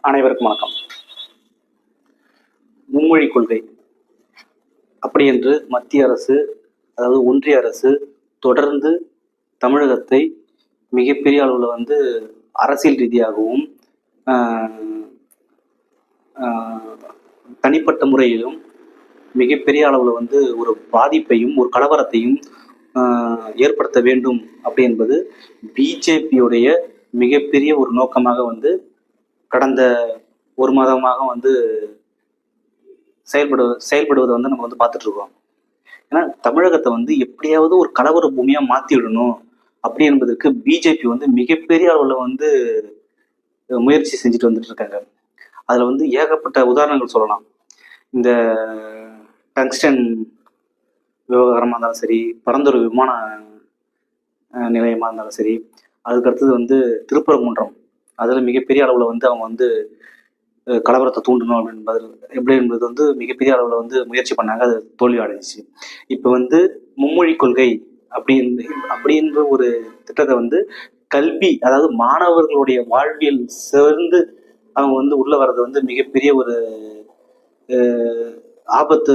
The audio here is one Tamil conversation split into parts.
அனைவருக்கும் வணக்கம். மும்மொழி கொள்கை அப்படி என்று மத்திய அரசு, அதாவது ஒன்றிய அரசு தொடர்ந்து தமிழகத்தை மிகப்பெரிய அளவில் அரசியல் ரீதியாகவும் தனிப்பட்ட முறையிலும் மிகப்பெரிய அளவில் ஒரு பாதிப்பையும் ஒரு கலவரத்தையும் ஏற்படுத்த வேண்டும் அப்படி என்பது பிஜேபியுடைய மிகப்பெரிய ஒரு நோக்கமாக கடந்த ஒரு மாதமாக செயல்படுவதை நம்ம பார்த்துட்டு இருக்கோம். ஏன்னா தமிழகத்தை எப்படியாவது ஒரு கலவர பூமியா மாத்தி விடணும் அப்படி என்பதற்கு பிஜேபி மிகப்பெரிய அளவுல முயற்சி செஞ்சுட்டு வந்துட்டு இருக்காங்க. அதுல ஏகப்பட்ட உதாரணங்கள் சொல்லலாம். இந்த டங்ஸ்டன் விவகாரமா இருந்தாலும் சரி, பரந்தூர் விமான நிலையமா இருந்தாலும் சரி, அதுக்கு அடுத்தது திருப்பரங்குன்றம், அதுல மிகப்பெரிய அளவுல அவங்க கலவரத்தை தூண்டணும் எப்படி என்பது மிகப்பெரிய அளவுல முயற்சி பண்ணாங்க. அது தோல்வி அடைஞ்சிச்சு. இப்ப மும்மொழி கொள்கை அப்படின்ற ஒரு திட்டத்தை கல்வி, அதாவது மாணவர்களுடைய வாழ்வியல் சேர்ந்து அவங்க உள்ள வர்றது மிகப்பெரிய ஒரு ஆபத்து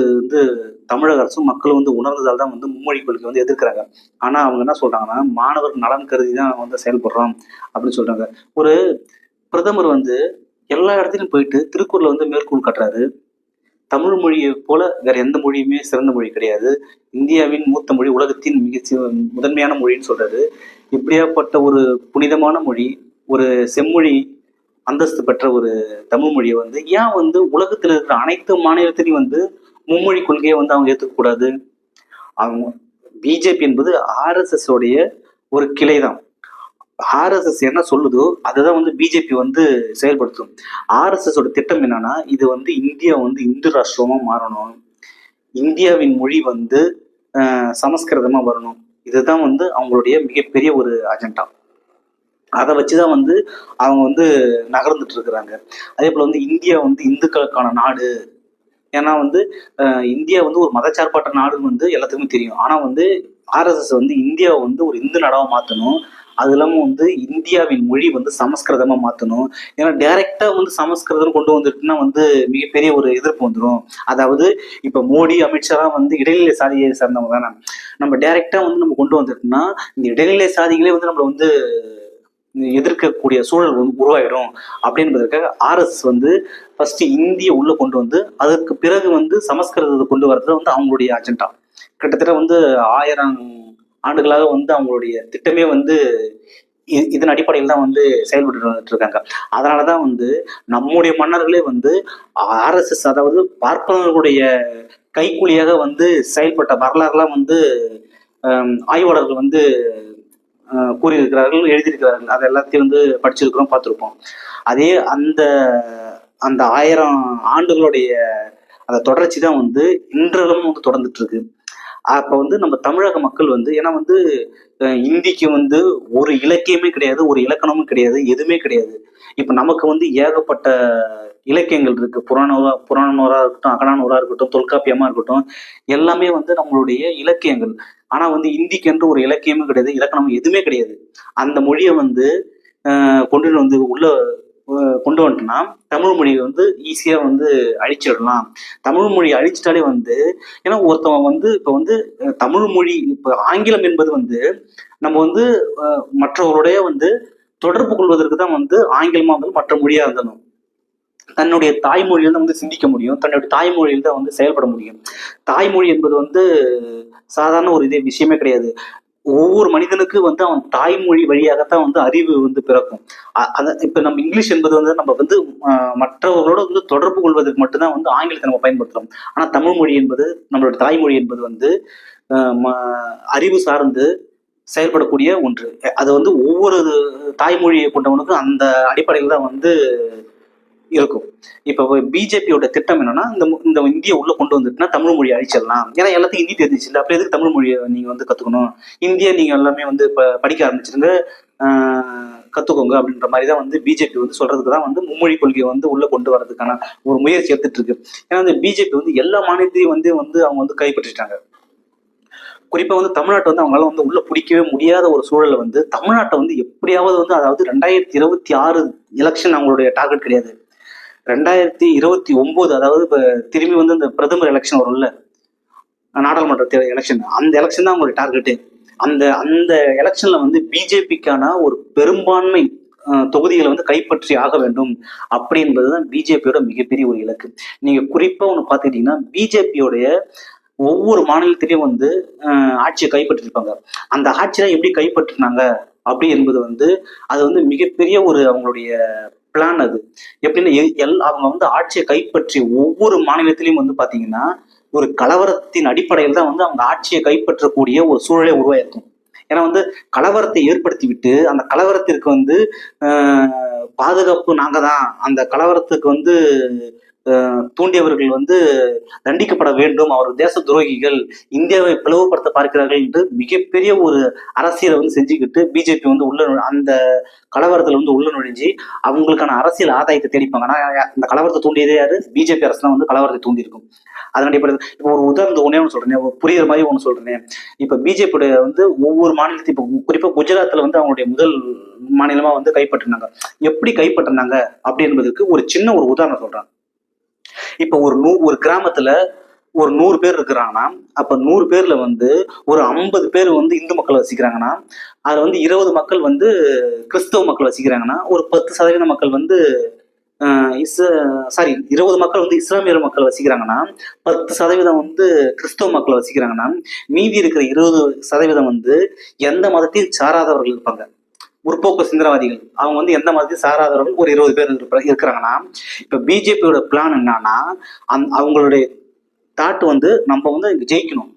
தமிழக அரசும் மக்களும் உணர்ந்ததால் தான் மும்மொழி கொள்கை எதிர்க்கிறாங்க. ஆனா அவங்க என்ன சொல்றாங்கன்னா, மாணவர் நலன் கருதி தான் செயல்படுறோம் அப்படின்னு சொல்றாங்க. ஒரு பிரதமர் எல்லா இடத்துலையும் போயிட்டு திருக்குறளை மேற்கோள் காட்டுறாரு. தமிழ் மொழியை போல வேற எந்த மொழியுமே சிறந்த மொழி கிடையாது, இந்தியாவின் மூத்த மொழி, உலகத்தின் முதன்மையான மொழின்னு சொல்றாரு. இப்படியாப்பட்ட ஒரு புனிதமான மொழி, ஒரு செம்மொழி அந்தஸ்து பெற்ற ஒரு தமிழ் மொழியை ஏன் உலகத்துல இருக்கிற அனைத்து மாநிலத்திலையும் மும்மொழி கொள்கையை அவங்க ஏற்றுக்கூடாது? அவங்க பிஜேபி என்பது RSS உடைய ஒரு கிளை தான். RSS என்ன சொல்லுதோ அதுதான் பிஜேபி செயல்படுத்தும். RSS ஓட திட்டம் என்னன்னா, இது இந்தியா இந்து ராஷ்டிரமா மாறணும், இந்தியாவின் மொழி சமஸ்கிருதமா வரணும். இதுதான் அவங்களுடைய மிகப்பெரிய ஒரு அஜெண்டா. அதை வச்சுதான் அவங்க நகர்ந்துட்டு இருக்கிறாங்க. அதே போல இந்தியா இந்துக்களுக்கான நாடு. ஏன்னா இந்தியா ஒரு மதச்சார்பற்ற நாடுன்னு எல்லாத்துக்குமே தெரியும். ஆனா RSS இந்தியாவை ஒரு இந்து நாடாவா மாத்தணும். அது இல்லாம இந்தியாவின் மொழி சமஸ்கிருதமா மாத்தணும். ஏன்னா டைரக்டா சமஸ்கிருதம் கொண்டு வந்துட்டுன்னா மிகப்பெரிய ஒரு எதிர்ப்பு வந்துடும். அதாவது இப்ப மோடி, அமித்ஷா இடைநிலை சாதியை சார்ந்தவங்க தானே. நம்ம டைரக்டா நம்ம கொண்டு வந்துட்டோம்னா இந்த இடைநிலை சாதிகளே நம்மள எதிர்க்கக்கூடிய சூழல் உருவாயிடும். அப்படின்றதுக்காக RSS ஃபர்ஸ்ட் இந்திய உள்ள கொண்டு அதற்கு பிறகு சமஸ்கிருதத்தை கொண்டு வர்றது அவங்களுடைய அஜெண்டா. கிட்டத்தட்ட 1000 ஆண்டுகளாக அவங்களுடைய திட்டமே இதன் அடிப்படையில் தான் செயல்பட்டு வந்துட்டு இருக்காங்க. அதனாலதான் நம்முடைய மன்னர்களே RSS, அதாவது பார்ப்பனர்களுடைய கைக்கூலியாக செயல்பட்ட வரலாறுலாம் ஆய்வாளர்கள் கூறியிருக்கிறார்கள், எழுதியிருக்கிறார்கள். அது எல்லாத்தையும் படிச்சிருக்கிறோம், பார்த்துருப்போம். அதே அந்த 1000 ஆண்டுகளுடைய அந்த தொடர்ச்சி தான் இன்றளவும் தொடர்ந்துட்டு இருக்கு. அப்ப நம்ம தமிழக மக்கள் ஏன்னா இந்திக்கு ஒரு இலக்கியமே கிடையாது, ஒரு இலக்கணமும் கிடையாது, எதுவுமே கிடையாது. இப்ப நமக்கு ஏகப்பட்ட இலக்கியங்கள் இருக்கு. புறநானூறா இருக்கட்டும், அகநானூறா இருக்கட்டும், தொல்காப்பியமா இருக்கட்டும், எல்லாமே நம்மளுடைய இலக்கியங்கள். ஆனா இந்திக்கு என்று ஒரு இலக்கியமும் கிடையாது, இலக்கணமும் எதுவுமே கிடையாது. அந்த மொழியை கொண்டு உள்ள கொண்டு வந்துட்டோம்னா தமிழ் மொழியை ஈஸியா அழிச்சிடலாம். தமிழ் மொழி அழிச்சிட்டாலே ஏன்னா ஒருத்தவங்க இப்ப தமிழ் மொழி, இப்ப ஆங்கிலம் என்பது நம்ம மற்றவருடைய தொடர்பு கொள்வதற்கு தான் ஆங்கிலமா மற்ற மொழியா இருந்தாலும் தன்னுடைய தாய்மொழியில தான் சிந்திக்க முடியும், தன்னுடைய தாய்மொழியில் தான் செயல்பட முடியும். தாய்மொழி என்பது சாதாரண ஒரு இதே விஷயமே கிடையாது. ஒவ்வொரு மனிதனுக்கு அவன் தாய்மொழி வழியாகத்தான் அறிவு பிறக்கும். இப்ப நம்ம இங்கிலீஷ் என்பது நம்ம மற்றவர்களோட தொடர்பு கொள்வதற்கு மட்டும்தான் ஆங்கிலத்தை நம்ம பயன்படுத்துறோம். ஆனா தமிழ் மொழி என்பது, நம்மளோட தாய்மொழி என்பது அறிவு சார்ந்து செயல்படக்கூடிய ஒன்று. அது ஒவ்வொரு தாய்மொழியை கொண்டவனுக்கும் அந்த அடிப்படையில் தான் இருக்கும். இப்ப பிஜேபியோட திட்டம் என்னன்னா, இந்த இந்தியா உள்ள கொண்டு வந்துட்டுனா தமிழ் மொழி அழிச்சிடலாம். ஏன்னா எல்லாத்தையும் ஹிந்தி தெரிஞ்சிச்சு இல்லை, அப்படி எதுக்கு தமிழ் மொழியை நீங்க கத்துக்கணும்? இந்தியா நீங்க எல்லாமே படிக்க ஆரம்பிச்சிருங்க, கத்துக்கோங்க அப்படின்ற மாதிரி தான் பிஜேபி சொல்றதுக்கு தான் மும்மொழி கொள்கையை உள்ள கொண்டு வர்றதுக்கான ஒரு முயற்சி எடுத்துட்டு இருக்கு. ஏன்னா பிஜேபி எல்லா மாநிலத்தையும் அவங்க கைப்பற்றிட்டாங்க. குறிப்பா தமிழ்நாட்டை அவங்களால உள்ள பிடிக்கவே முடியாத ஒரு சூழல்ல தமிழ்நாட்டை எப்படியாவது அதாவது 2026 எலெக்ஷன் அவங்களுடைய டார்கெட் கிடையாது. 2029, அதாவது இப்ப திரும்பி வந்து இந்த பிரதமர் எலெக்ஷன் வரும்ல, நாடாளுமன்ற எலெக்ஷன், அந்த எலெக்ஷன் தான் அவங்களுடைய டார்கெட்டு. அந்த அந்த எலெக்ஷன்ல வந்து பிஜேபிக்கான ஒரு பெரும்பான்மை தொகுதிகளை வந்து கைப்பற்றி ஆக வேண்டும் அப்படி என்பதுதான் பிஜேபியோட மிகப்பெரிய ஒரு இலக்கு. நீங்க குறிப்பா ஒண்ணு பாத்துக்கிட்டீங்கன்னா, பிஜேபியோடைய ஒவ்வொரு மாநிலத்திலையும் வந்து ஆட்சியை கைப்பற்றிருப்பாங்க. அந்த ஆட்சியை எப்படி கைப்பற்றினாங்க அப்படி என்பது வந்து அது வந்து மிகப்பெரிய ஒரு அவங்களுடைய பிளான். அது எப்படின்னா அவங்க வந்து ஆட்சியை கைப்பற்றி ஒவ்வொரு மாநிலத்திலையும் வந்து பாத்தீங்கன்னா ஒரு கலவரத்தின் அடிப்படையில் தான் வந்து அவங்க ஆட்சியை கைப்பற்றக்கூடிய ஒரு சூழலை உருவாயிருக்கும். ஏன்னா வந்து கலவரத்தை ஏற்படுத்தி விட்டு அந்த கலவரத்திற்கு வந்து பாதுகாப்பு நாங்க தான், அந்த கலவரத்துக்கு வந்து தூண்டியவர்கள் வந்து தண்டிக்கப்பட வேண்டும், அவர் தேச துரோகிகள், இந்தியாவை பிளவுபடுத்த பார்க்கிறார்கள் என்று மிகப்பெரிய ஒரு அரசியலை வந்து செஞ்சுக்கிட்டு பிஜேபி வந்து உள்ள அந்த கலவரத்துல வந்து உள்ள நுழைஞ்சு அவங்களுக்கான அரசியல் ஆதாயத்தை தேடிப்பாங்க. ஆனா இந்த கலவரத்தை தூண்டியதே யாரு? பிஜேபி அரசு தான் வந்து கலவரத்தை தூண்டி இருக்கும். அதன் அடிப்படையில் இப்போ ஒரு உதாரணம் ஒன்னே ஒன்று சொல்றேன், புரியுற மாதிரி ஒன்று சொல்றேன். இப்ப பிஜேபியோட வந்து ஒவ்வொரு மாநிலத்தையும் இப்போ குறிப்பா குஜராத்ல வந்து அவங்களுடைய முதல் மாநிலமா வந்து கைப்பற்றினாங்க. எப்படி கைப்பற்றினாங்க அப்படி என்பதற்கு ஒரு சின்ன ஒரு உதாரணம் சொல்றேன். இப்ப ஒரு கிராமத்துல ஒரு 100 பேர் இருக்கிறாங்கன்னா, அப்ப 100 பேர்ல வந்து ஒரு 50 பேர் வந்து இந்து மக்கள் வசிக்கிறாங்கன்னா, அதுல வந்து 20 மக்கள் வந்து கிறிஸ்தவ மக்கள் வசிக்கிறாங்கன்னா, ஒரு 10% மக்கள் வந்து 20 மக்கள் வந்து இஸ்லாமியர் மக்கள் வசிக்கிறாங்கன்னா, 10% வந்து கிறிஸ்தவ மக்கள் வசிக்கிறாங்கன்னா, மீதி இருக்கிற 20% வந்து எந்த மதத்தையும் சாராதவர்கள் இருப்பாங்க. முற்போக்கு சிந்தனவாதிகள். அவங்க வந்து எந்த மதத்தையும் சாராதவர்கள் ஒரு 20 பேர் இருக்கிறாங்கன்னா, இப்ப பிஜேபியோட பிளான் என்னன்னா, அவங்களுடைய தாட் வந்து நம்ம வந்து ஜெயிக்கணும்.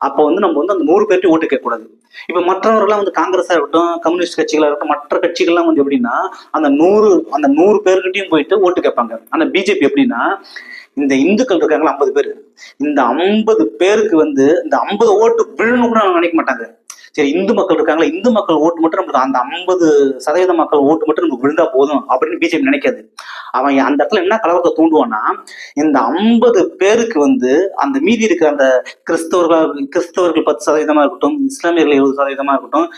அப்ப வந்து நம்ம வந்து அந்த 100 பேர்ட்டு ஓட்டு கேட்க கூடாது. இப்ப மற்றவர்கள்லாம் வந்து காங்கிரஸா இருக்கட்டும், கம்யூனிஸ்ட் கட்சிகளா இருக்கட்டும், மற்ற கட்சிகள்லாம் வந்து எப்படின்னா அந்த 100 பேர்கிட்டையும் போயிட்டு ஓட்டு கேட்பாங்க. ஆனா பிஜேபி எப்படின்னா, இந்த இந்துக்கள் இருக்காங்களா 50 பேர், இந்த 50 பேருக்கு வந்து இந்த 50 ஓட்டு விழணும் கூட நினைக்க மாட்டாங்க. சரி, இந்து மக்கள் இருக்காங்களா, இந்து மக்கள் ஓட்டு மட்டும் நமக்கு அந்த 50% மக்கள் ஓட்டு மட்டும் நமக்கு விழுந்தா போதும் அப்படின்னு பிஜேபி நினைக்காது. அவன் அந்த இடத்துல என்ன கலவரத்தை தூண்டுவான்னா, இந்த 50 பேருக்கு வந்து அந்த மீதி இருக்கிற அந்த கிறிஸ்தவர்கள் 10% இருக்கட்டும், இஸ்லாமியர்கள் 20% இருக்கட்டும்,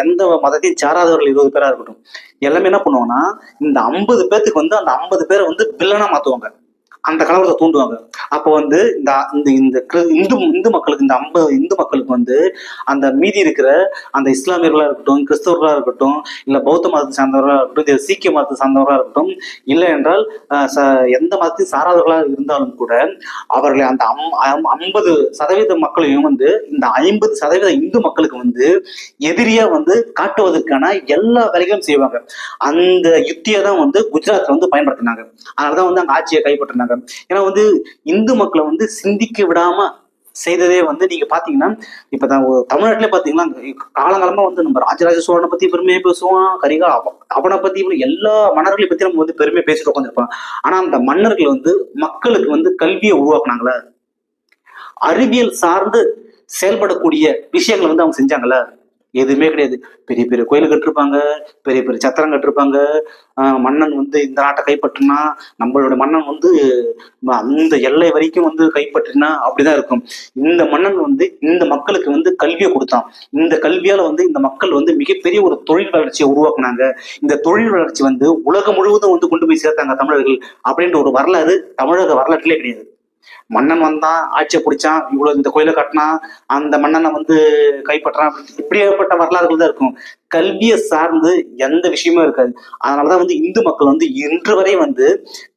எந்த மதத்தையும் சாராதவர்கள் 20 பேரா இருக்கட்டும், எல்லாமே என்ன பண்ணுவாங்கன்னா இந்த 50 பேருக்கு வந்து அந்த 50 பேரை வந்து வில்லனா மாத்துவாங்க, அந்த கலவரத்தை தூண்டுவாங்க. அப்போ வந்து இந்த இந்த இந்து மக்களுக்கு, இந்த 50 இந்து மக்களுக்கு வந்து அந்த மீதி இருக்கிற அந்த இஸ்லாமியர்களா இருக்கட்டும், கிறிஸ்தவர்களா இருக்கட்டும், இல்ல பௌத்த மதத்தை சார்ந்தவர்களா இருக்கட்டும், சீக்கிய மதத்தை சார்ந்தவர்களா இருக்கட்டும், இல்லை என்றால் எந்த மதத்தையும் சாராதவர்களா இருந்தாலும் கூட அவர்களை அந்த 50% மக்களையும் வந்து இந்த 50% இந்து மக்களுக்கு வந்து எதிரியா வந்து காட்டுவதற்கான எல்லா வேலைகளும் செய்வாங்க. அந்த யுத்தியை தான் வந்து குஜராத்ல வந்து பயன்படுத்தினாங்க. அதனாலதான் வந்து அங்க ஆட்சியை கைப்பற்றினாங்க. ஏன்னா வந்து இந்து மக்களை வந்து சிந்திக்க விடாம செய்ததே வந்து நீங்க பாத்தீங்கன்னா, இப்பதான் தமிழ்நாட்டிலே பாத்தீங்கன்னா காலங்காலமா வந்து நம்ம ராஜராஜ சோழனை பத்தி பெருமையை பேசுவோம், அவனை பத்தி எல்லா மன்னர்களை பத்தி நம்ம வந்து பெருமையை பேசிட்டு உட்காந்துருப்போம். ஆனா அந்த மன்னர்கள் வந்து மக்களுக்கு வந்து கல்வியை உருவாக்குனாங்களா, அறிவியல் சார்ந்து செயல்படக்கூடிய விஷயங்களை வந்து அவங்க செஞ்சாங்களா? எதுவுமே கிடையாது. பெரிய பெரிய கோயில் கட்டிருப்பாங்க, பெரிய பெரிய சத்திரம் கட்டிருப்பாங்க. மன்னன் வந்து இந்த நாட்டை கைப்பற்றினா, நம்மளோட மன்னன் வந்து அந்த எல்லை வரைக்கும் வந்து கைப்பற்றினா அப்படிதான் இருக்கும். இந்த மன்னன் வந்து இந்த மக்களுக்கு வந்து கல்வியை கொடுத்தான். இந்த கல்வியால வந்து இந்த மக்கள் வந்து மிகப்பெரிய ஒரு தொழில் வளர்ச்சியை உருவாக்குனாங்க. இந்த தொழில் வளர்ச்சி வந்து உலகம் முழுவதும் வந்து கொண்டு போய் சேர்த்தாங்க தமிழர்கள் அப்படின்ற ஒரு வரலாறு தமிழக வரலாற்றிலே கிடையாது. மன்னன் வந்தான், ஆட்சியை பிடிச்சான், இவ்வளவு இந்த கோயிலை கட்டினான், அந்த மன்னனை வந்து கைப்பற்றான், இப்படியாப்பட்ட வரலாறுகள் தான் இருக்கும். கல்வியை சார்ந்து எந்த விஷயமும் இருக்காது. அதனாலதான் வந்து இந்து மக்கள் வந்து இன்று வரை வந்து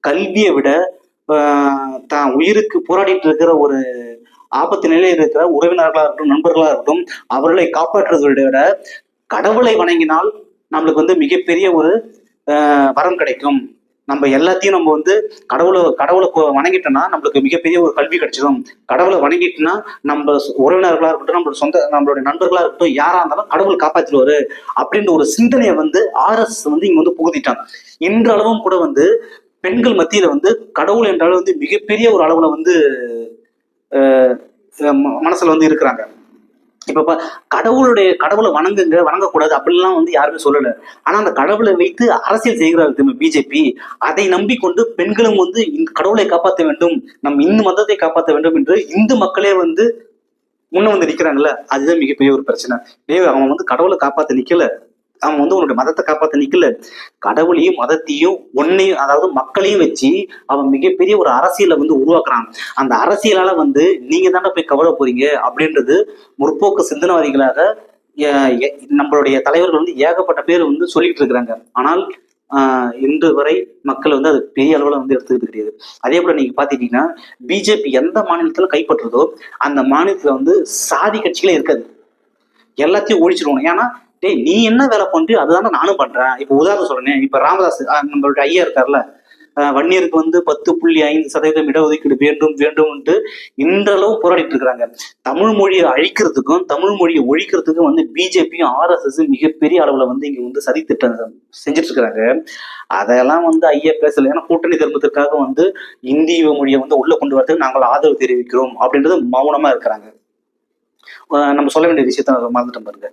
கல்வியை விட தான் உயிருக்கு போராடிட்டு இருக்கிற ஒரு ஆபத்து நிலையில் இருக்கிற உறவினர்களா இருக்கட்டும், நண்பர்களா இருக்கட்டும், அவர்களை காப்பாற்றுவதை விட கடவுளை வணங்கினால் நம்மளுக்கு வந்து மிகப்பெரிய ஒரு வரம் கிடைக்கும். நம்ம எல்லாத்தையும் நம்ம வந்து கடவுளை வணங்கிட்டோம்னா நம்மளுக்கு மிகப்பெரிய ஒரு கல்வி கிடைச்சிடும். கடவுளை வணங்கிட்டோம்னா நம்ம உறவினர்களா இருக்கட்டும், நம்மளுடைய நண்பர்களா இருக்கட்டும், யாரா இருந்தாலும் கடவுள் காப்பாற்றிடுவாரு அப்படின்ற ஒரு சிந்தனையை வந்து RSS வந்து இங்க வந்து புகுத்திட்டாங்க. இன்றளவும் கூட வந்து பெண்கள் மத்தியில வந்து கடவுள் என்றாலும் வந்து மிகப்பெரிய ஒரு அளவுல வந்து மனசுல வந்து இருக்கிறாங்க. இப்ப கடவுளை வணங்கக்கூடாது அப்படின்லாம் வந்து யாருமே சொல்லல. ஆனா அந்த கடவுளை வைத்து அரசியல் செய்கிறார்கள் பிஜேபி. அதை நம்பிக்கொண்டு பெண்களும் வந்து கடவுளை காப்பாற்ற வேண்டும், நம் இந்து மதத்தை காப்பாற்ற வேண்டும் என்று இந்து மக்களே வந்து முன்ன வந்து நிக்கிறாங்கல்ல, அதுதான் மிகப்பெரிய ஒரு பிரச்சனை. அவன் வந்து கடவுளை காப்பாத்த நிக்கல, அவன் வந்து உன்னுடைய மதத்தை காப்பாத்த நிக்கல, கடவுளையும் மதத்தையும் ஒன்னையும் அதாவது மக்களையும் வச்சு அவன் மிகப்பெரிய ஒரு அரசியலை வந்து உருவாக்குறான். அந்த அரசியலால வந்து நீங்க தானே போய் கவலை போறீங்க அப்படின்றது முற்போக்கு சிந்தனவாதிகளாக நம்மளுடைய தலைவர்கள் வந்து ஏகப்பட்ட பேர் வந்து சொல்லிட்டு இருக்கிறாங்க. ஆனால் இன்று வரை மக்கள் வந்து அது பெரிய அளவுல வந்து எடுத்துக்கிட்டு கிடையாது. அதே போல நீங்க பாத்துட்டீங்கன்னா பிஜேபி எந்த மாநிலத்துல கைப்பற்றுதோ அந்த மாநிலத்துல வந்து சாதி கட்சிகளே இருக்காது, எல்லாத்தையும் ஒழிச்சிருவாங்க. ஏன்னா டேய் நீ என்ன வேலை பண்றியோ அதுதானே நானும் பண்றேன். இப்ப உதாரணம் சொல்றேன், இப்ப ராமதாஸ் நம்மளுடைய ஐயா இருக்காருல்ல, வன்னியருக்கு வந்து 10.5% இடஒதுக்கீடு வேண்டும் வேண்டும்ன்ட்டு இன்றளவு போராடிட்டு இருக்கிறாங்க. தமிழ் மொழியை அழிக்கிறதுக்கும் தமிழ் மொழியை ஒழிக்கிறதுக்கும் வந்து பிஜேபியும் ஆர்எஸ்எஸ் மிகப்பெரிய அளவுல வந்து இங்க வந்து சதித்திட்டம் செஞ்சுட்டு இருக்கிறாங்க. அதெல்லாம் வந்து ஐயா பேசல. ஏன்னா கூட்டணி தர்மத்திற்காக வந்து இந்திய மொழியை வந்து உள்ள கொண்டு வரதுக்கு நாங்கள் ஆதரவு தெரிவிக்கிறோம் அப்படின்றது மௌனமா இருக்கிறாங்க. நம்ம சொல்ல வேண்டிய விஷயத்த மறந்துட்டோம் பாருங்க.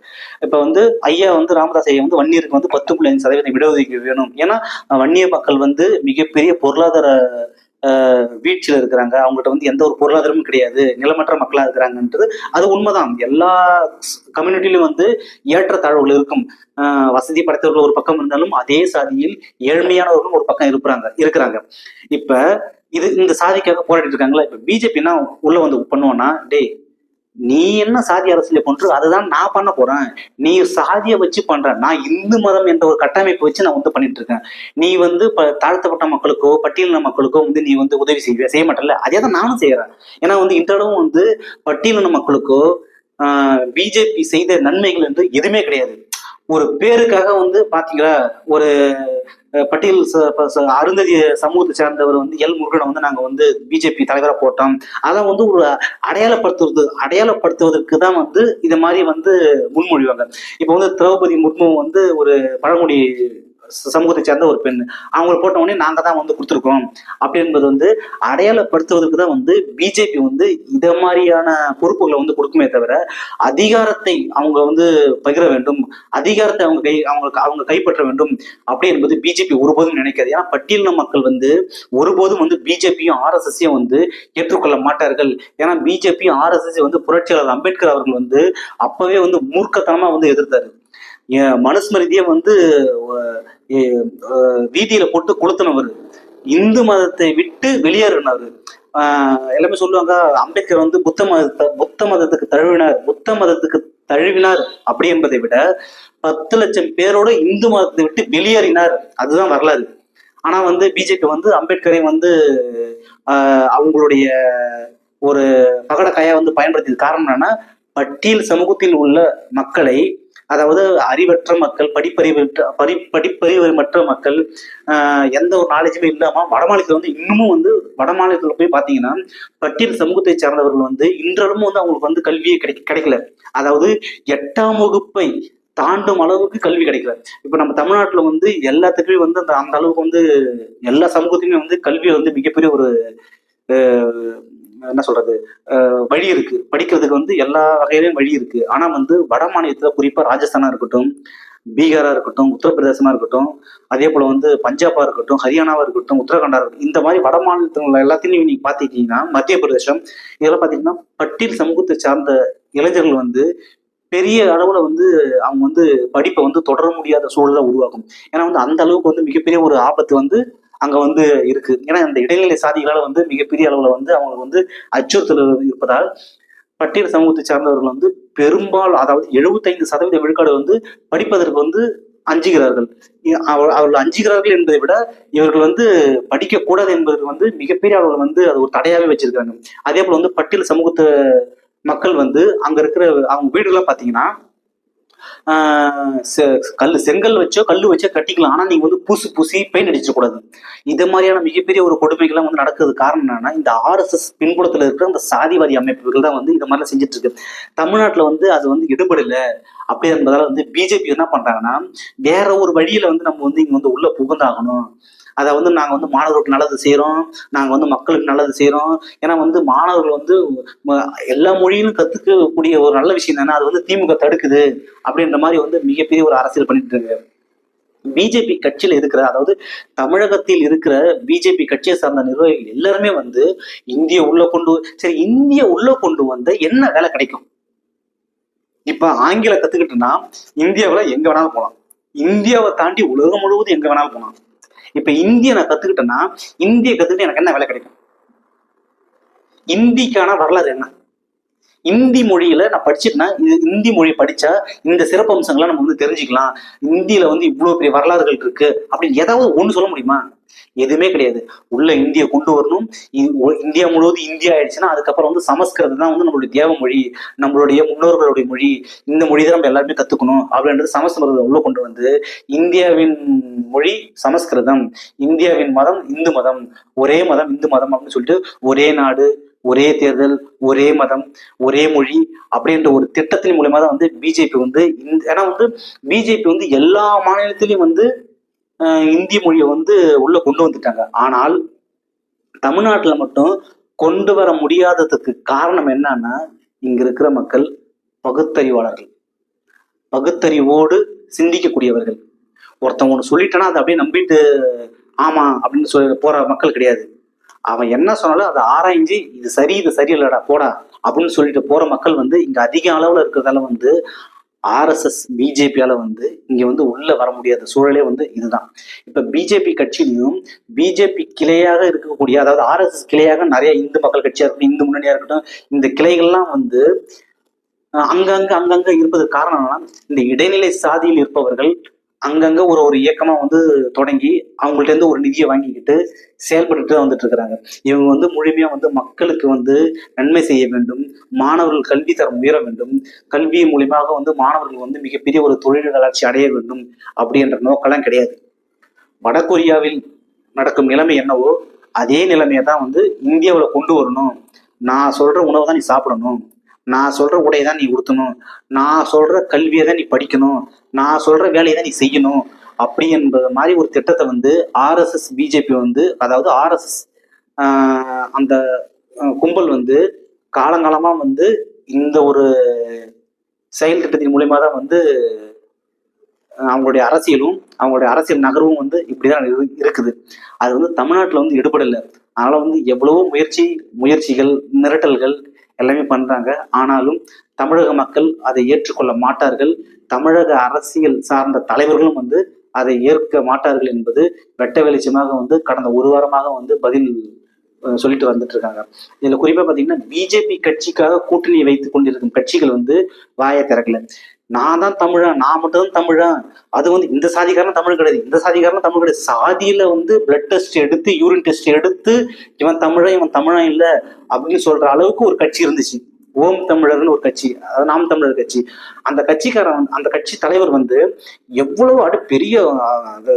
இப்ப வந்து ஐயா வந்து ராமதாஸ் ஐயா வந்து வன்னியருக்கு வந்து 10.5% இடஒதுக்கீடு வேணும். ஏன்னா வன்னிய மக்கள் வந்து மிகப்பெரிய பொருளாதார வீழ்ச்சியில இருக்கிறாங்க, அவங்ககிட்ட வந்து எந்த ஒரு பொருளாதாரமும் கிடையாது, நிலமற்ற மக்களா இருக்கிறாங்கன்றது அது உண்மைதான். எல்லா கம்யூனிட்டிலும் வந்து ஏற்றத்தாழ்வுகள் இருக்கும். வசதி படைத்தவர்கள் ஒரு பக்கம் இருந்தாலும் அதே சாதியில் ஏழ்மையானவர்களும் ஒரு பக்கம் இருக்கிறாங்க. இப்ப இந்த சாதிக்காக போராடிட்டு இருக்காங்களா. இப்ப பிஜேபி என்ன உள்ள வந்து பண்ணுவோம்னா, டேய் நீ என்ன சாதி அரசியல பண்ற அதுதான் நான் பண்ண போறேன், நீ சாதியை வச்சு பண்ற, நான் இந்து மதம் என்ற ஒரு கட்டமைப்பு வச்சு நான் வந்து பண்ணிட்டு இருக்கேன். நீ வந்து தாழ்த்தப்பட்ட மக்களுக்கோ பட்டியலின மக்களுக்கோ வந்து நீ வந்து உதவி செய்ய மாட்டல, அதே தான் நானும் செய்யறேன். ஏன்னா வந்து இன்றளவும் வந்து பட்டியலின மக்களுக்கோ பிஜேபி செய்த நன்மைகள் என்று எதுவுமே கிடையாது. ஒரு பேருக்காக வந்து பாத்தீங்களா, ஒரு பட்டியல் அருந்ததிய சமூகத்தை சேர்ந்தவர் வந்து எல் முருகனை வந்து நாங்க வந்து பிஜேபி தலைவராக போட்டோம். அதை வந்து ஒரு அடையாளப்படுத்துவதற்கு தான் வந்து இது மாதிரி வந்து முன்மொழிவாங்க. இப்ப வந்து திரௌபதி முர்மு வந்து ஒரு பழங்குடி சமூகத்தை சேர்ந்த ஒரு பெண், அவங்களை போட்ட உடனே நாங்க தான் வந்து கொடுத்துருக்கோம் அப்படி என்பது வந்து அடையாளப்படுத்துவதற்கு தான் வந்து பிஜேபி வந்து இத மாதிரியான பொறுப்புகளை வந்து கொடுக்குமே தவிர அதிகாரத்தை அவங்க வந்து பகிர வேண்டும், அதிகாரத்தை அவங்க கைப்பற்ற வேண்டும் அப்படி என்பது பிஜேபி ஒருபோதும் நினைக்காது. ஏன்னா பட்டியலின மக்கள் வந்து ஒருபோதும் வந்து பிஜேபியும் ஆர்எஸ்எஸ்ஸையும் வந்து ஏற்றுக்கொள்ள மாட்டார்கள். ஏன்னா பிஜேபியும் ஆர்எஸ்எஸ் வந்து புரட்சியாளர் அம்பேத்கர் அவர்கள் வந்து அப்பவே வந்து மூர்க்கத்தனமா வந்து எதிர்த்தாரு. மனுஸ்மிருதியை வந்து வீதியில போட்டு கொளுத்தினவர், இந்து மதத்தை விட்டு வெளியேறினவர். எல்லாமே சொல்லுவாங்க அம்பேத்கர் வந்து புத்த மதத்துக்கு தழுவினார் அப்படி என்பதை விட 10 லட்சம் பேரோட இந்து மதத்தை விட்டு வெளியேறினார், அதுதான் வரலாறு. ஆனா வந்து பிஜேபி வந்து அம்பேத்கரை வந்து அவங்களுடைய ஒரு பகடக்காயா வந்து பயன்படுத்தியது காரணம் என்னன்னா, பட்டியல் சமூகத்தில் உள்ள மக்களை, அதாவது அறிவற்ற மக்கள், படிப்பறிவற்ற மக்கள், எந்த ஒரு நாலேஜுமே இல்லாம வடமாநிலத்துல வந்து இன்னமும் வந்து வடமாநிலத்துல போய் பாத்தீங்கன்னா பட்டியல் சமூகத்தை சார்ந்தவர்கள் வந்து இன்றளவும் வந்து அவங்களுக்கு வந்து கல்வியே கிடைக்கல. அதாவது 8ஆம் வகுப்பை தாண்டும் அளவுக்கு கல்வி கிடைக்கல. இப்ப நம்ம தமிழ்நாட்டுல வந்து எல்லாத்துக்குமே வந்து அந்த அளவுக்கு வந்து எல்லா சமூகத்தையுமே வந்து கல்வியில வந்து மிகப்பெரிய ஒரு என்ன சொல்றது வழி இருக்கு, படிக்கிறதுக்கு வந்து எல்லா வகையிலும் வழி இருக்கு. ஆனா வந்து வட மாநிலத்துல குறிப்பா ராஜஸ்தானா இருக்கட்டும், பீகாரா இருக்கட்டும், உத்தரப்பிரதேசமா இருக்கட்டும், அதே போல வந்து பஞ்சாபா இருக்கட்டும், ஹரியானாவா இருக்கட்டும், உத்தரகாண்டா இருக்கட்டும், இந்த மாதிரி வட மாநிலத்துல எல்லாத்தையும் நீங்க பாத்துக்கிட்டீங்கன்னா, மத்திய பிரதேசம் இதெல்லாம் பாத்தீங்கன்னா பட்டியல் சமூகத்தை சார்ந்த இளைஞர்கள் வந்து பெரிய அளவுல வந்து அவங்க வந்து படிப்பை வந்து தொடர முடியாத சூழலை உருவாக்கும். ஏன்னா வந்து அந்த அளவுக்கு வந்து மிகப்பெரிய ஒரு ஆபத்து வந்து அங்க வந்து இருக்கு. ஏன்னா அந்த இடைநிலை சாதிகளால வந்து மிகப்பெரிய அளவுல வந்து அவங்களுக்கு வந்து அச்சுறுத்தல் இருப்பதால் பட்டியல் சமூகத்தை சார்ந்தவர்கள் வந்து பெரும்பாலும் அதாவது 75% விழுக்காடு வந்து படிப்பதற்கு வந்து அஞ்சுகிறார்கள். அவர்கள் அஞ்சுகிறார்கள் என்பதை விட இவர்கள் வந்து படிக்க கூடாது என்பதற்கு வந்து மிகப்பெரிய அளவுல வந்து அது ஒரு தடையாவே வச்சிருக்காங்க. அதே போல வந்து பட்டியல் சமூகத்தை மக்கள் வந்து அங்க இருக்கிற அவங்க வீடுகள்லாம் பாத்தீங்கன்னா செங்கல் வச்சோ கல்லு வச்சோ கட்டிக்கலாம், ஆனா நீங்க வந்து பூசி பெயிண்ட் அடிச்சிடக்கூடாது. இது மாதிரியான மிகப்பெரிய ஒரு கொடுமைகள்லாம் வந்து நடக்கிறது காரணம் என்னன்னா, இந்த ஆர்எஸ்எஸ் பின்புலத்துல இருக்கிற அந்த சாதிவாரி அமைப்புகள் தான் வந்து இந்த மாதிரிலாம் செஞ்சுட்டு இருக்கு. தமிழ்நாட்டுல வந்து அது வந்து எடுபடல அப்படி என்பதால வந்து பிஜேபி என்ன பண்றாங்கன்னா, வேற ஒரு வழியில வந்து நம்ம வந்து இங்க வந்து உள்ள புகுந்தாகணும். அதை வந்து நாங்க வந்து மாணவர்களுக்கு நல்லது செய்யறோம், நாங்க வந்து மக்களுக்கு நல்லது செய்யறோம். ஏன்னா வந்து மாணவர்கள் வந்து எல்லா மொழியிலும் கத்துக்கக்கூடிய ஒரு நல்ல விஷயம் தானே, அது வந்து திமுக தடுக்குது அப்படின்ற மாதிரி வந்து மிகப்பெரிய ஒரு அரசியல் பண்ணிட்டு இருக்கு. பிஜேபி கட்சியில இருக்கிற, அதாவது தமிழகத்தில் இருக்கிற பிஜேபி கட்சியை சார்ந்த நிர்வாகிகள் எல்லாருமே வந்து இந்திய உள்ள கொண்டு வந்த என்ன வேலை கிடைக்கும்? இப்ப ஆங்கிலம் கத்துக்கிட்டுனா இந்தியாவில எங்க வேணாலும் போகலாம். இந்தியாவை தாண்டி உலகம் முழுவதும் எங்க வேணாலும் போகலாம். இப்ப இந்திய நான் கத்துக்கிட்டேன்னா, இந்திய கத்துக்கிட்டு எனக்கு என்ன வேலை கிடைக்கும்? இந்திக்கான வரலாறு என்ன? இந்தி மொழியில நான் படிச்சுட்டேன்னா, இந்தி மொழி படிச்சா இந்த சிறப்பு அம்சங்களை நம்ம வந்து தெரிஞ்சுக்கலாம். இந்தியில வந்து இவ்வளவு பெரிய வரலாறுகள் இருக்கு அப்படின்னு ஏதாவது ஒண்ணு சொல்ல முடியுமா? எதுவுமே கிடையாது. உள்ள இந்திய கொண்டு வரணும். இந்தியா முழுவதும் இந்தியா ஆயிடுச்சுன்னா அதுக்கப்புறம் வந்து சமஸ்கிருதம் தான் வந்து நம்மளுடைய தேவ மொழி, நம்மளுடைய முன்னோர்களுடைய மொழி, இந்த மொழி தான் நம்ம எல்லாருமே கத்துக்கணும் அப்படின்றது சமஸ்கிருதம் உள்ள கொண்டு வந்து, இந்தியாவின் மொழி சமஸ்கிருதம், இந்தியாவின் மதம் இந்து மதம், ஒரே மதம் இந்து மதம் அப்படின்னு சொல்லிட்டு ஒரே நாடு, ஒரே தேர்தல், ஒரே மதம், ஒரே மொழி அப்படின்ற ஒரு திட்டத்தின் மூலமா தான் வந்து பிஜேபி வந்து ஏன்னா வந்து பிஜேபி வந்து எல்லா மாநிலத்திலையும் வந்து இந்தி மொழியை வந்து உள்ள கொண்டு வந்துட்டாங்க. ஆனால் தமிழ்நாட்டுல மட்டும் கொண்டு வர முடியாததுக்கு காரணம் என்னன்னா, இங்க இருக்கிற மக்கள் பகுத்தறிவாளர்கள், பகுத்தறிவோடு சிந்திக்கக்கூடியவர்கள். ஒருத்தவங்க ஒண்ணு சொல்லிட்டேன்னா அதை அப்படியே நம்பிட்டு ஆமா அப்படின்னு சொல்லி போற மக்கள் கிடையாது. அவன் என்ன சொன்னாலும் அதை ஆராய்ஞ்சு இது சரி இது சரியில்லடா போடா அப்படின்னு சொல்லிட்டு போற மக்கள் வந்து இங்க அதிக அளவுல இருக்கிறதால வந்து ஆர்எஸ்எஸ் பிஜேபியால வந்து இங்க வந்து உள்ள வர முடியாத சூழலே வந்து இதுதான். இப்ப பிஜேபி கட்சியிலையும் பிஜேபி கிளையாக இருக்கக்கூடிய, அதாவது ஆர்எஸ்எஸ் கிளையாக நிறைய இந்து மக்கள் கட்சியா இருக்கட்டும், இந்து முன்னணியா இருக்கட்டும், இந்த கிளைகள்லாம் வந்து அங்கங்க இருப்பதற்கு காரணம் என்னன்னா, இந்த இடைநிலை சாதியில் இருப்பவர்கள் அங்கங்க ஒரு ஒரு இயக்கமா வந்து தொடங்கி அவங்கள்ட்ட இருந்து ஒரு நிதியை வாங்கிக்கிட்டு செயல்பட்டு தான் வந்துட்டு இருக்கிறாங்க. இவங்க வந்து முழுமையா வந்து மக்களுக்கு வந்து நன்மை செய்ய வேண்டும், மாணவர்கள் கல்வி தரம் உயர வேண்டும், கல்வி மூலியமாக வந்து மாணவர்கள் வந்து மிகப்பெரிய ஒரு தொழில் வளர்ச்சி அடைய வேண்டும் அப்படின்ற நோக்கெல்லாம் கிடையாது. வடகொரியாவில் நடக்கும் நிலைமை என்னவோ அதே நிலைமையை தான் வந்து இந்தியாவில் கொண்டு வரணும். நான் சொல்ற உணவை தான் நீ சாப்பிடணும், நான் சொல்ற உடையை தான் நீ உடுத்தணும், நான் சொல்ற கல்வியை தான் நீ படிக்கணும், நான் சொல்ற வேலையை தான் நீ செய்யணும் அப்படி என்பது மாதிரி ஒரு திட்டத்தை வந்து ஆர்எஸ்எஸ் பிஜேபி வந்து, அதாவது ஆர்எஸ்எஸ் அந்த கும்பல் வந்து காலங்காலமா வந்து இந்த ஒரு செயல் திட்டத்தின் மூலியமா தான் வந்து அவங்களுடைய அரசியலும் அவங்களுடைய அரசியல் நகர்வும் வந்து இப்படிதான் இருக்குது. அது வந்து தமிழ்நாட்டுல வந்து எடுபடலை. அதனால வந்து எவ்வளவோ முயற்சிகள் மிரட்டல்கள் எல்லாமே பண்றாங்க. ஆனாலும் தமிழக மக்கள் அதை ஏற்றுக்கொள்ள மாட்டார்கள். தமிழக அரசியல் சார்ந்த தலைவர்களும் வந்து அதை ஏற்க மாட்டார்கள் என்பது வெட்ட வெளிச்சமாக வந்து கடந்த ஒரு வாரமாக வந்து பதில் சொல்லிட்டு வந்துட்டு இருக்காங்க. இதுல குறிப்பா பாத்தீங்கன்னா பிஜேபி கட்சிக்காக கூட்டணி வைத்துக் கொண்டிருக்கும் கட்சிகள் வந்து வாயை திறக்கல. நான் தான் தமிழன், நான் மட்டும் தான் தமிழன், அது வந்து இந்த சாதிக்காரன் தமிழ் கிடையாது, இந்த சாதிக்காரன் தமிழ் கிடையாது, சாதியில வந்து பிளட் டெஸ்ட் எடுத்து யூரின் டெஸ்ட் எடுத்து இவன் தமிழன் இல்லை அப்படின்னு சொல்ற அளவுக்கு ஒரு கட்சி இருந்துச்சு. ஓம் தமிழர்னு ஒரு கட்சி, அதாவது நாம் தமிழர் கட்சி. அந்த கட்சிக்காரன் அந்த கட்சி தலைவர் வந்து எவ்வளவு பெரிய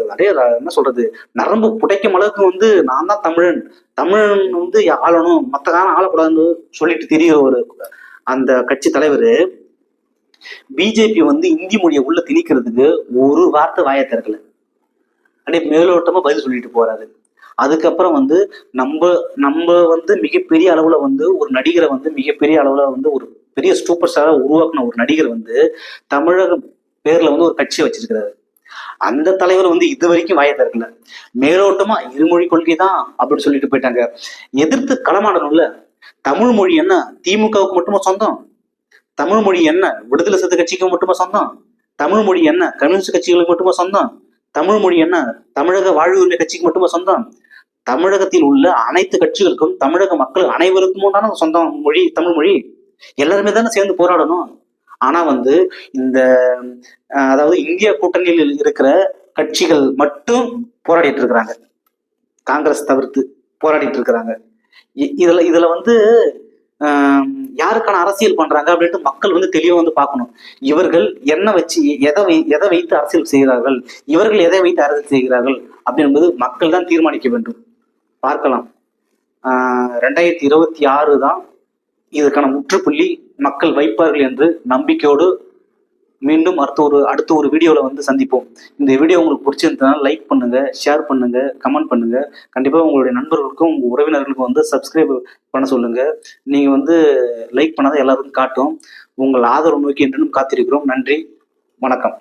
அப்படியே என்ன சொல்றது, நரம்பு புடைக்கும் அளவுக்கு வந்து நான் தான் தமிழன் வந்து ஆளணும், மற்ற காலம் ஆளக்கூடாதுன்னு சொல்லிட்டு தெரிய ஒரு அந்த கட்சி தலைவர் பிஜேபி வந்து இந்தி மொழியை உள்ள திணிக்கிறதுக்கு ஒரு வார்த்தை வாயை திறக்கல, அப்படியே மேலோட்டமா பதில் சொல்லிட்டு போறாரு. அதுக்கப்புறம் வந்து நம்ம வந்து மிகப்பெரிய அளவுல வந்து ஒரு நடிகரை வந்து மிகப்பெரிய அளவுல வந்து ஒரு பெரிய சூப்பர் ஸ்டாரா உருவாக்குன ஒரு நடிகர் வந்து தமிழக பேர்ல வந்து ஒரு கட்சி வச்சிருக்கிறாரு. அந்த தலைவர் வந்து இது வரைக்கும் வாயை திறக்கல. மேலோட்டமா இருமொழி கொள்கை தான் அப்படின்னு சொல்லிட்டு போயிட்டாங்க. எதிர்த்து களமாடணும்ல. தமிழ் மொழி என்ன திமுகவுக்கு மட்டுமா சொந்தம்? தமிழ் மொழி என்ன விடுதலை சிறுத்தை கட்சிக்கு மட்டுமா சொந்தம்? தமிழ் மொழி என்ன கம்யூனிஸ்ட் கட்சிகளுக்கு மட்டுமா சொந்தம்? தமிழ் மொழி என்ன தமிழக வாழ்வு உரிமை கட்சிக்கு மட்டுமா சொந்தம்? தமிழகத்தில் உள்ள அனைத்து கட்சிகளுக்கும் தமிழக மக்கள் அனைவருக்கும் தானே சொந்தம் மொழி தமிழ் மொழி. எல்லாருமே தானே சேர்ந்து போராடணும். ஆனா வந்து இந்த அதாவது இந்திய கூட்டணியில் இருக்கிற கட்சிகள் மட்டும் போராடிட்டு இருக்கிறாங்க, காங்கிரஸ் தவிர்த்து போராடிட்டு இருக்கிறாங்க. இதுல வந்து யாருக்கான அரசியல் பண்றாங்க அப்படின்ட்டு மக்கள் வந்து தெளிவா வந்து பார்க்கணும். இவர்கள் என்ன வச்சு எதை வைத்து அரசியல் செய்கிறார்கள், இவர்கள் எதை வைத்து அரசியல் செய்கிறார்கள் அப்படி என்பது மக்கள் தான் தீர்மானிக்க வேண்டும். பார்க்கலாம். 2026 தான் இதுக்கான முற்றுப்புள்ளி மக்கள் வைப்பார்கள் என்று நம்பிக்கையோடு மீண்டும் அடுத்த ஒரு வீடியோவில் வந்து சந்திப்போம். இந்த வீடியோ உங்களுக்கு பிடிச்சிருந்ததுனால லைக் பண்ணுங்க, ஷேர் பண்ணுங்க, கமெண்ட் பண்ணுங்க. கண்டிப்பாக உங்களுடைய நண்பர்களுக்கும் உங்கள் உறவினர்களுக்கும் வந்து சப்ஸ்கிரைப் பண்ண சொல்லுங்க. நீங்கள் வந்து லைக் பண்ணாதான் எல்லாருக்கும் காட்டும். உங்கள் ஆதரவு நோக்கி என்றும் காத்திருக்கிறோம். நன்றி, வணக்கம்.